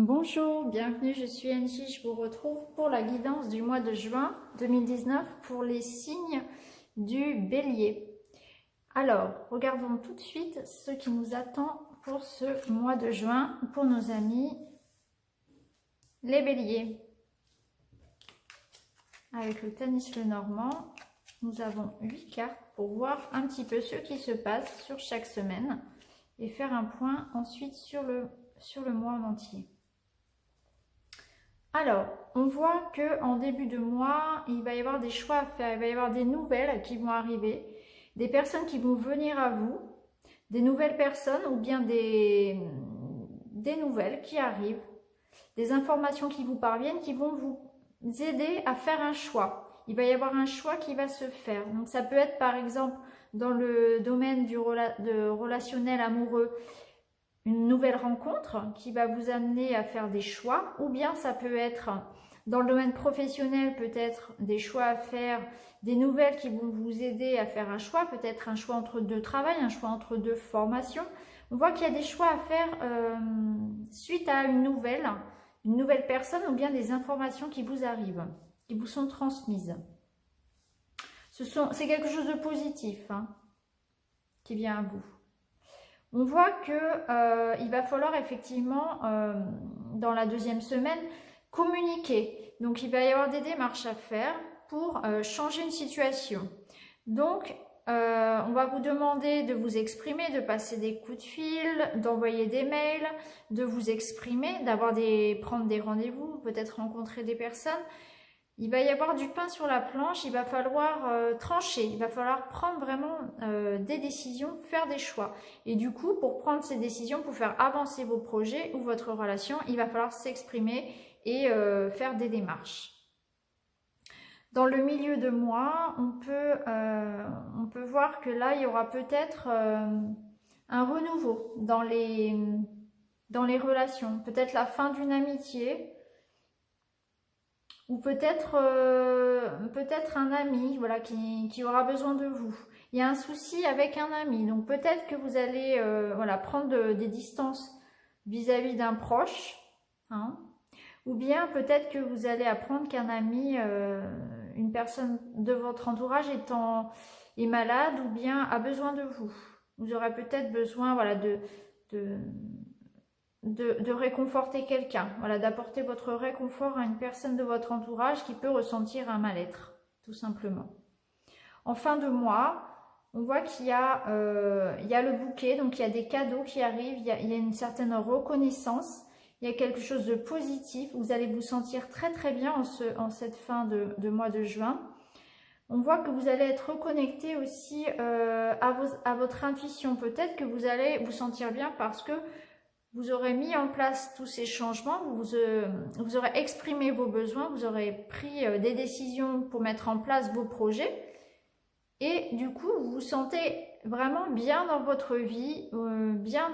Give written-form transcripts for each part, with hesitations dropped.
Bonjour, bienvenue, je suis Angie, je vous retrouve pour la guidance du mois de juin 2019 pour les signes du Bélier. Alors, regardons tout de suite ce qui nous attend pour ce mois de juin, pour nos amis les Béliers. Avec le Tanis Lenormand, nous avons 8 cartes pour voir un petit peu ce qui se passe sur chaque semaine et faire un point ensuite sur le mois en entier. Alors, on voit qu'en début de mois, il va y avoir des choix à faire, il va y avoir des nouvelles qui vont arriver, des personnes qui vont venir à vous, des nouvelles personnes ou bien des nouvelles qui arrivent, des informations qui vous parviennent qui vont vous aider à faire un choix. Il va y avoir un choix qui va se faire. Donc ça peut être par exemple dans le domaine du relationnel amoureux, une nouvelle rencontre qui va vous amener à faire des choix, ou bien ça peut être dans le domaine professionnel, peut-être des choix à faire, des nouvelles qui vont vous aider à faire un choix, peut-être un choix entre deux travails, un choix entre deux formations. On voit qu'il y a des choix à faire suite à une nouvelle personne ou bien des informations qui vous arrivent, qui vous sont transmises. C'est quelque chose de positif qui vient à vous. On voit qu'il va falloir effectivement, dans la deuxième semaine, communiquer. Donc, il va y avoir des démarches à faire pour changer une situation. Donc, on va vous demander de vous exprimer, de passer des coups de fil, d'envoyer des mails, de vous exprimer, prendre des rendez-vous, peut-être rencontrer des personnes. Il va y avoir du pain sur la planche, il va falloir trancher, il va falloir prendre vraiment des décisions, faire des choix. Et du coup, pour prendre ces décisions, pour faire avancer vos projets ou votre relation, il va falloir s'exprimer et faire des démarches. Dans le milieu de mois, on peut voir que là, il y aura peut-être un renouveau dans les relations, peut-être la fin d'une amitié, ou peut-être un ami voilà, qui aura besoin de vous. Il y a un souci avec un ami, donc peut-être que vous allez prendre des distances vis-à-vis d'un proche, ou bien peut-être que vous allez apprendre qu'un ami, une personne de votre entourage est malade ou bien a besoin de vous. Vous aurez peut-être besoin de réconforter quelqu'un, d'apporter votre réconfort à une personne de votre entourage qui peut ressentir un mal-être, tout simplement. En fin de mois, on voit qu'il y a le bouquet, donc il y a des cadeaux qui arrivent, il y a une certaine reconnaissance, il y a quelque chose de positif, vous allez vous sentir très très bien en cette fin de mois de juin. On voit que vous allez être reconnecté aussi à votre intuition, peut-être que vous allez vous sentir bien parce que vous aurez mis en place tous ces changements, vous aurez exprimé vos besoins, vous aurez pris des décisions pour mettre en place vos projets. Et du coup, vous vous sentez vraiment bien dans votre vie, bien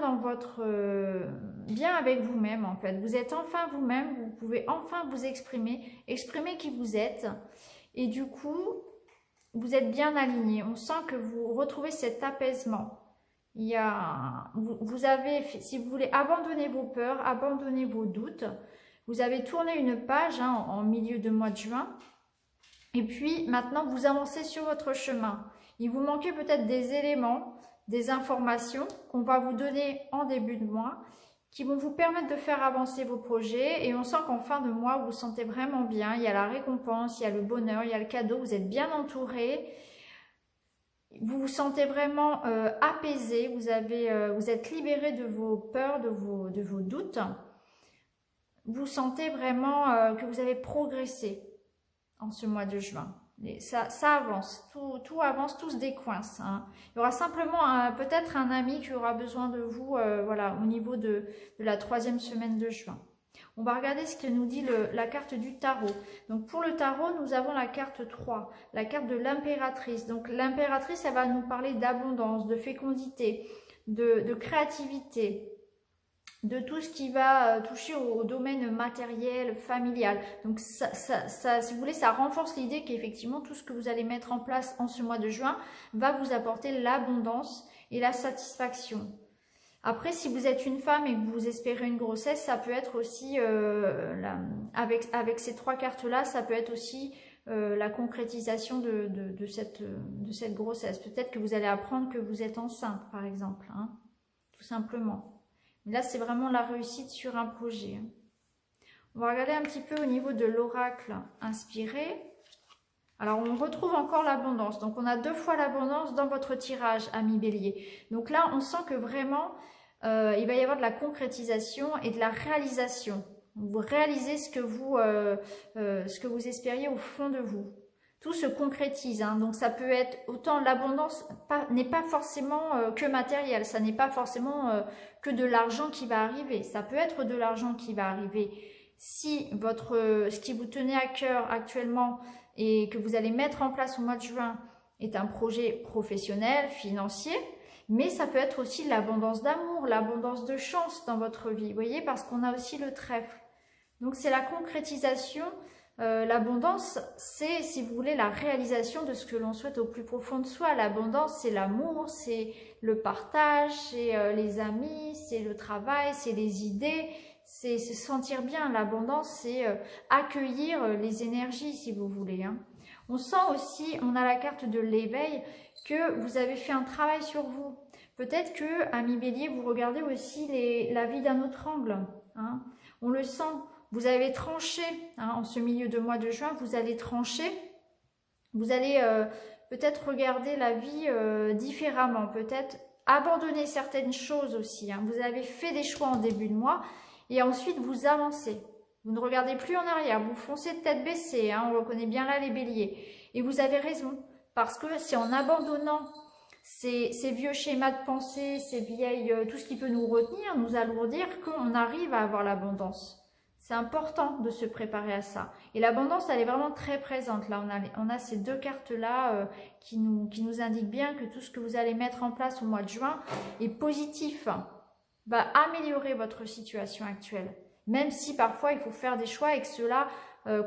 avec vous-même en fait. Vous êtes enfin vous-même, vous pouvez enfin vous exprimer qui vous êtes. Et du coup, vous êtes bien aligné. On sent que vous retrouvez cet apaisement. Vous avez, si vous voulez abandonner vos peurs, abandonner vos doutes, vous avez tourné une page en milieu de mois de juin. Et puis maintenant, vous avancez sur votre chemin. Il vous manquait peut-être des éléments, des informations qu'on va vous donner en début de mois qui vont vous permettre de faire avancer vos projets. Et on sent qu'en fin de mois, vous vous sentez vraiment bien. Il y a la récompense, il y a le bonheur, il y a le cadeau. Vous êtes bien entouré. Vous vous sentez vraiment apaisé. Vous êtes libéré de vos peurs, de vos doutes. Vous sentez vraiment que vous avez progressé en ce mois de juin. Et ça avance, tout avance, tout se décoince. Il y aura simplement peut-être un ami qui aura besoin de vous au niveau de la 3e semaine de juin. On va regarder ce que nous dit la carte du tarot. Donc pour le tarot, nous avons la carte 3, la carte de l'impératrice. Donc l'impératrice, elle va nous parler d'abondance, de fécondité, de créativité, de tout ce qui va toucher au domaine matériel, familial. Donc ça, si vous voulez, ça renforce l'idée qu'effectivement tout ce que vous allez mettre en place en ce mois de juin va vous apporter l'abondance et la satisfaction. Après, si vous êtes une femme et que vous espérez une grossesse, ça peut être aussi, avec ces 3 cartes-là, ça peut être aussi la concrétisation de cette grossesse. Peut-être que vous allez apprendre que vous êtes enceinte, par exemple, hein, tout simplement. Mais là, c'est vraiment la réussite sur un projet. On va regarder un petit peu au niveau de l'oracle inspiré. Alors, on retrouve encore l'abondance. Donc, on a 2 fois l'abondance dans votre tirage, ami Bélier. Donc là, on sent que vraiment, il va y avoir de la concrétisation et de la réalisation. Vous réalisez ce que vous espériez au fond de vous. Tout se concrétise. Hein. Donc, ça peut être autant l'abondance n'est pas forcément que matériel. Ça n'est pas forcément que de l'argent qui va arriver. Ça peut être de l'argent qui va arriver. Si ce qui vous tenait à cœur actuellement et que vous allez mettre en place au mois de juin est un projet professionnel, financier, mais ça peut être aussi l'abondance d'amour, l'abondance de chance dans votre vie, vous voyez, parce qu'on a aussi le trèfle. Donc c'est la concrétisation, l'abondance, c'est, si vous voulez, la réalisation de ce que l'on souhaite au plus profond de soi. L'abondance, c'est l'amour, c'est le partage, c'est les amis, c'est le travail, c'est les idées, c'est se sentir bien. L'abondance, c'est accueillir les énergies, si vous voulez. Hein. On sent aussi, on a la carte de l'éveil, que vous avez fait un travail sur vous. Peut-être que, ami Bélier, vous regardez aussi la vie d'un autre angle. Hein. On le sent, vous avez tranché, hein, en ce milieu de mois de juin, vous allez trancher. Vous allez peut-être regarder la vie différemment, peut-être abandonner certaines choses aussi. Hein. Vous avez fait des choix en début de mois et ensuite vous avancez. Vous ne regardez plus en arrière, vous foncez de tête baissée, hein, on reconnaît bien là les béliers. Et vous avez raison, parce que c'est en abandonnant ces vieux schémas de pensée, ces vieilles, tout ce qui peut nous retenir, nous alourdir, qu'on arrive à avoir l'abondance. C'est important de se préparer à ça. Et l'abondance, elle est vraiment très présente. Là, on a ces 2 cartes-là qui nous indiquent bien que tout ce que vous allez mettre en place au mois de juin est positif, va améliorer votre situation actuelle. Même si parfois il faut faire des choix et que cela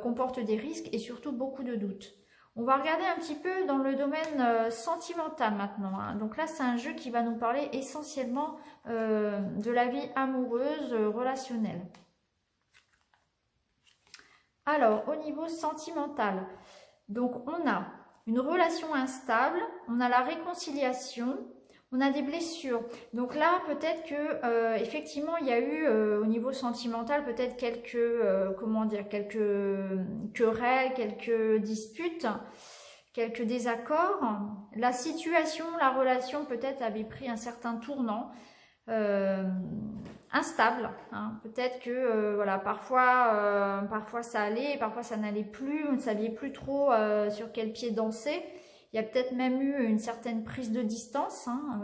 comporte des risques et surtout beaucoup de doutes. On va regarder un petit peu dans le domaine sentimental maintenant. Hein. Donc là, c'est un jeu qui va nous parler essentiellement de la vie amoureuse, relationnelle. Alors, au niveau sentimental, donc on a une relation instable, on a la réconciliation, on a des blessures. Donc là, peut-être que effectivement, il y a eu au niveau sentimental peut-être quelques querelles, quelques disputes, quelques désaccords. La situation, la relation peut-être avait pris un certain tournant. Instable, hein. Peut-être que voilà, parfois ça allait, parfois ça n'allait plus, on ne savait plus trop sur quel pied danser. Il y a peut-être même eu une certaine prise de distance, hein,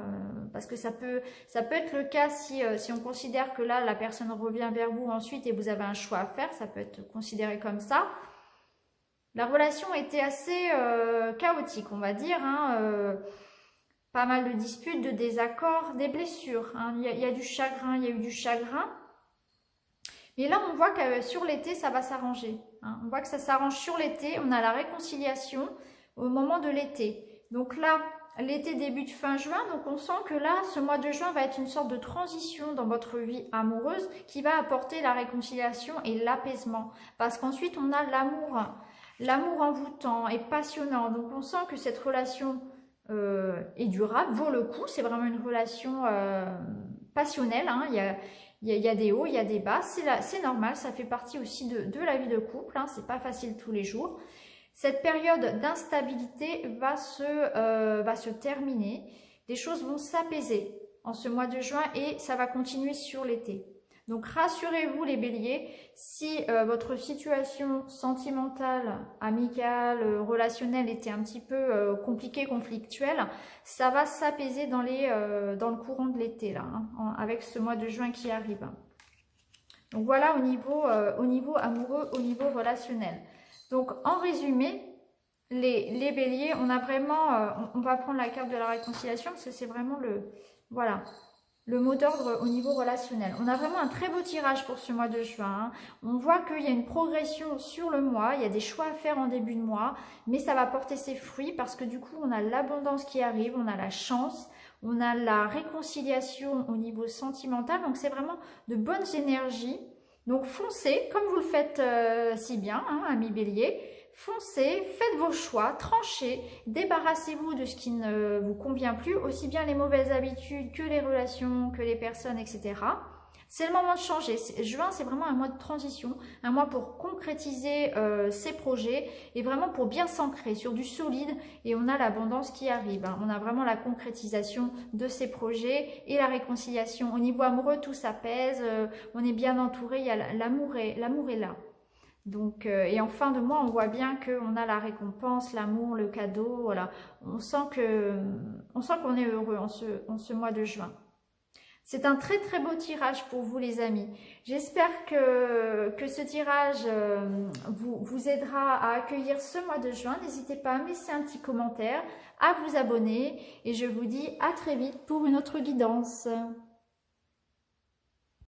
parce que ça peut être le cas si on considère que là la personne revient vers vous ensuite et vous avez un choix à faire, ça peut être considéré comme ça. La relation était assez chaotique, on va dire, hein, pas mal de disputes, de désaccords, des blessures. Hein. Il y a du chagrin, il y a eu du chagrin. Mais là, on voit que sur l'été, ça va s'arranger. Hein. On voit que ça s'arrange sur l'été. On a la réconciliation au moment de l'été. Donc là, l'été débute fin juin. Donc on sent que là, ce mois de juin va être une sorte de transition dans votre vie amoureuse qui va apporter la réconciliation et l'apaisement. Parce qu'ensuite, on a l'amour. L'amour envoûtant et passionnant. Donc on sent que cette relation est durable, vaut le coup. C'est vraiment une relation passionnelle. Hein. Il y a des hauts, il y a des bas. C'est normal, ça fait partie aussi de la vie de couple. Hein. C'est pas facile tous les jours. Cette période d'instabilité va se terminer. Les choses vont s'apaiser en ce mois de juin et ça va continuer sur l'été. Donc rassurez-vous les béliers, si votre situation sentimentale, amicale, relationnelle était un petit peu compliquée, conflictuelle, ça va s'apaiser dans le courant de l'été, là, hein, avec ce mois de juin qui arrive. Donc voilà au niveau amoureux, au niveau relationnel. Donc en résumé, les béliers, on a vraiment, on va prendre la carte de la réconciliation parce que c'est vraiment voilà. le mot d'ordre au niveau relationnel. On a vraiment un très beau tirage pour ce mois de juin. Hein. On voit qu'il y a une progression sur le mois, il y a des choix à faire en début de mois, mais ça va porter ses fruits parce que du coup, on a l'abondance qui arrive, on a la chance, on a la réconciliation au niveau sentimental. Donc, c'est vraiment de bonnes énergies. Donc, foncez, comme vous le faites si bien, hein, ami Bélier. Foncez, faites vos choix, tranchez, débarrassez-vous de ce qui ne vous convient plus, aussi bien les mauvaises habitudes que les relations, que les personnes, etc. C'est le moment de changer. Juin, c'est vraiment un mois de transition, un mois pour concrétiser ses projets et vraiment pour bien s'ancrer sur du solide. Et on a l'abondance qui arrive. Hein. On a vraiment la concrétisation de ses projets et la réconciliation. Au niveau amoureux, tout s'apaise, on est bien entouré, il y a l'amour est là. Donc, et en fin de mois, on voit bien qu'on a la récompense, l'amour, le cadeau, voilà. On sent qu'on est heureux en ce mois de juin. C'est un très très beau tirage pour vous les amis. J'espère que ce tirage vous aidera à accueillir ce mois de juin. N'hésitez pas à me laisser un petit commentaire, à vous abonner et je vous dis à très vite pour une autre guidance.